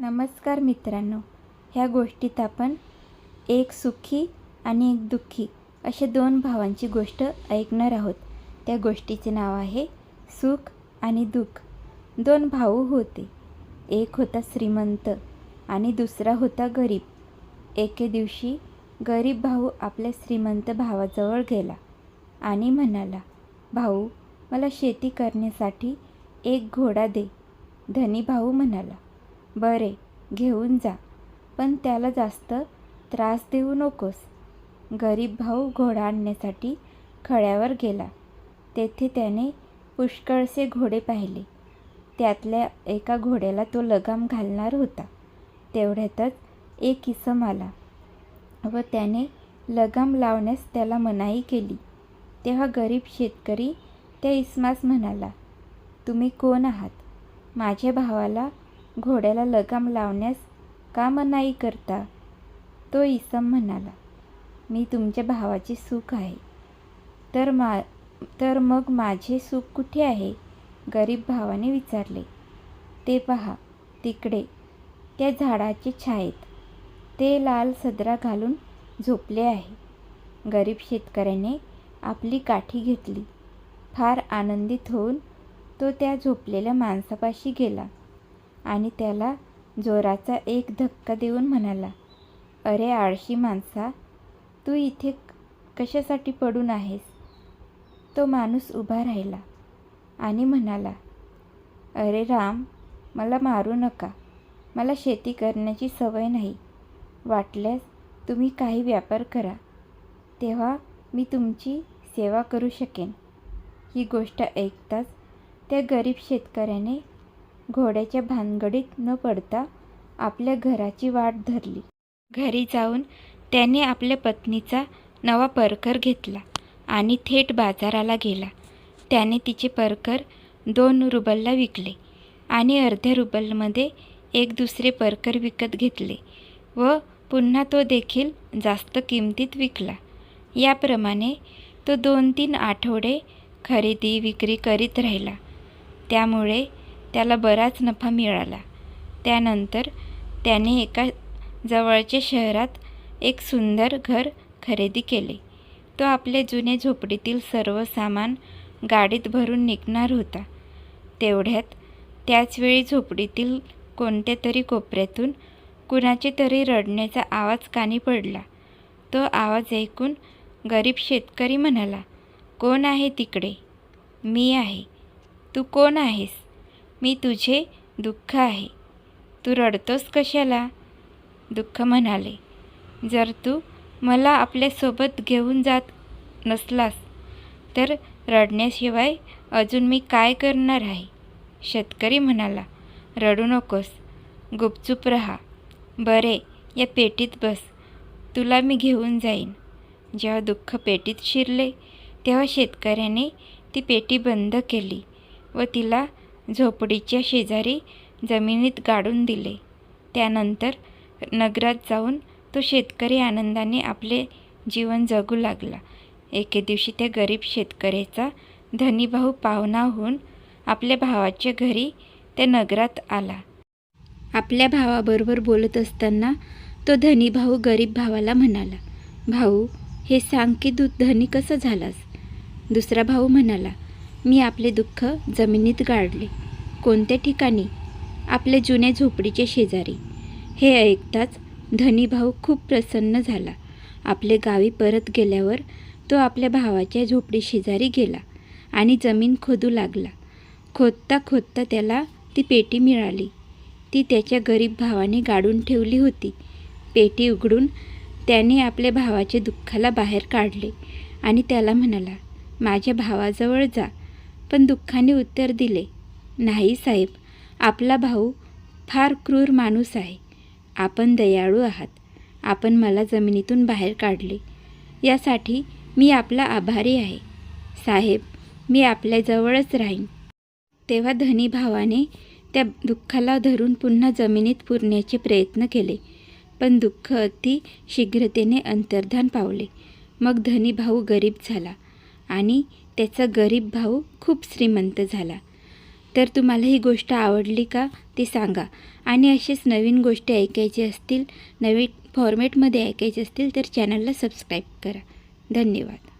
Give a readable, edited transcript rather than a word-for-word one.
नमस्कार मित्रांनो, ह्या गोष्टीत आपण एक सुखी आणि एक दुःखी अशा दोन भावांची गोष्ट ऐकणार आहोत. त्या गोष्टीचे नाव आहे सुख आणि दुःख. दोन भाऊ होते. एक होता श्रीमंत आणि दुसरा होता गरीब. एके दिवशी गरीब भाऊ आपल्या श्रीमंत भावाजवळ गेला आणि म्हणाला, भाऊ, मला शेती करण्यासाठी एक घोडा दे. धनी भाऊ म्हणाला, बरे, घेऊन जा, पण त्याला जास्त त्रास देऊ नकोस. गरीब भाऊ घोडा आणण्यासाठी खड्यावर गेला. तेथे त्याने पुष्कळसे घोडे पाहिले. त्यातल्या एका घोड्याला तो लगाम घालणार होता. तेवढ्यातच एक इसम आला व त्याने लगाम लावण्यास त्याला मनाई केली. तेव्हा गरीब शेतकरी त्या इसमास म्हणाला, तुम्ही कोण आहात? माझ्या भावाला घोड्याला लगाम लावण्यास का मनाई करता? तो इसम म्हणाला, मी तुमच्या भावाचे सुख आहे. तर मग माझे सुख कुठे आहे? गरीब भावाने विचारले. ते पहा, तिकडे त्या झाडाच्या छायेत. ते लाल सदरा घालून झोपले आहे. गरीब शेतकऱ्याने आपली काठी घेतली. फार आनंदित होऊन तो त्या झोपलेल्या माणसापाशी गेला आणि त्याला जोराचा एक धक्का देऊन म्हणाला, अरे आळशी माणसा, तू इथे कशासाठी पडून आहेस? तो माणूस उभा राहिला आणि म्हणाला, अरे राम, मला मारू नका. मला शेती करण्याची सवय नाही. वाटल्यास तुम्ही काही व्यापार करा, तेव्हा मी तुमची सेवा करू शकेन. ही गोष्ट ऐकताच त्या गरीब शेतकऱ्याने घोड्याच्या भानगडीत न पडता आपल्या घराची वाट धरली. घरी जाऊन त्याने आपल्या पत्नीचा नवा परकर घेतला आणि थेट बाजाराला गेला. त्याने तिचे परकर 2 रुबलला विकले आणि अर्ध्या रुबलमध्ये एक दुसरे परकर विकत घेतले व पुन्हा तो देखील जास्त किमतीत विकला. याप्रमाणे तो 2-3 आठवडे खरेदी विक्री करीत राहिला. त्यामुळे त्याला बराच नफा मिळाला. त्यानंतर त्याने एका जवळच्या शहरात एक सुंदर घर खरेदी केले. तो आपल्या जुन्या झोपडीतील सर्व सामान गाडीत भरून निघणार होता. तेवढ्यात त्याचवेळी झोपडीतील कोणत्या तरी कोपऱ्यातून कुणाचे तरी रडण्याचा आवाज कानी पडला. तो आवाज ऐकून गरीब शेतकरी म्हणाला, कोण आहे तिकडे? मी आहे. तू कोण आहेस? मी तुझे दुःख आहे. तू रडतोस कशाला? दुःख म्हणाले, जर तू मला आपल्यासोबत घेऊन जात नसलास तर रडण्याशिवाय अजून मी काय करणार आहे? शेतकरी म्हणाला, रडू नकोस, गुपचूप राहा. बरे, या पेटीत बस, तुला मी घेऊन जाईन. जेव्हा दुःख पेटीत शिरले तेव्हा शेतकऱ्याने ती पेटी बंद केली व तिला झोपडीच्या शेजारी जमिनीत गाडून दिले. त्यानंतर नगरात जाऊन तो शेतकरी आनंदाने आपले जीवन जगू लागला. एके दिवशी त्या गरीब शेतकऱ्याचा धनी भाऊ पाहुणा होऊन आपल्या भावाच्या घरी त्या नगरात आला. आपल्या भावाबरोबर बोलत असताना तो धनी भाऊ गरीब भावाला म्हणाला, भाऊ, हे सांग की तू धनी कसा झालास? दुसरा भाऊ म्हणाला, मी आपले दुःख जमिनीत गाडले. कोणत्या ठिकाणी? आपल्या जुन्या झोपडीच्या शेजारी. हे ऐकताच धनी भाऊ खूप प्रसन्न झाला. आपल्या गावी परत गेल्यावर तो आपल्या भावाच्या झोपडी शेजारी गेला आणि जमीन खोदू लागला. खोदता खोदता त्याला ती पेटी मिळाली. ती त्याच्या गरीब भावाने गाडून ठेवली होती. पेटी उघडून त्याने आपल्या भावाच्या दुःखाला बाहेर काढले आणि त्याला म्हणाला, माझ्या भावाजवळ जा. पण दुःखाने उत्तर दिले, नाही साहेब, आपला भाऊ फार क्रूर माणूस आहे. आपण दयाळू आहात. आपण मला जमिनीतून बाहेर काढले, यासाठी मी आपला आभारी आहे. साहेब, मी आपल्याजवळच राहीन. तेव्हा धनी भावाने त्या दुःखाला धरून पुन्हा जमिनीत पुरण्याचे प्रयत्न केले, पण दुःख अति शीघ्रतेने अंतर्धान पावले. मग धनी भाऊ गरीब झाला आणि त्याचा गरीब भाऊ खूप श्रीमंत झाला. तर तुम्हाला ही गोष्ट आवडली का ते सांगा. आणि असेच नवीन गोष्टी ऐकायची असतील, नवीन फॉर्मॅटमध्ये ऐकायचे असतील तर चॅनलला सबस्क्राईब करा. धन्यवाद.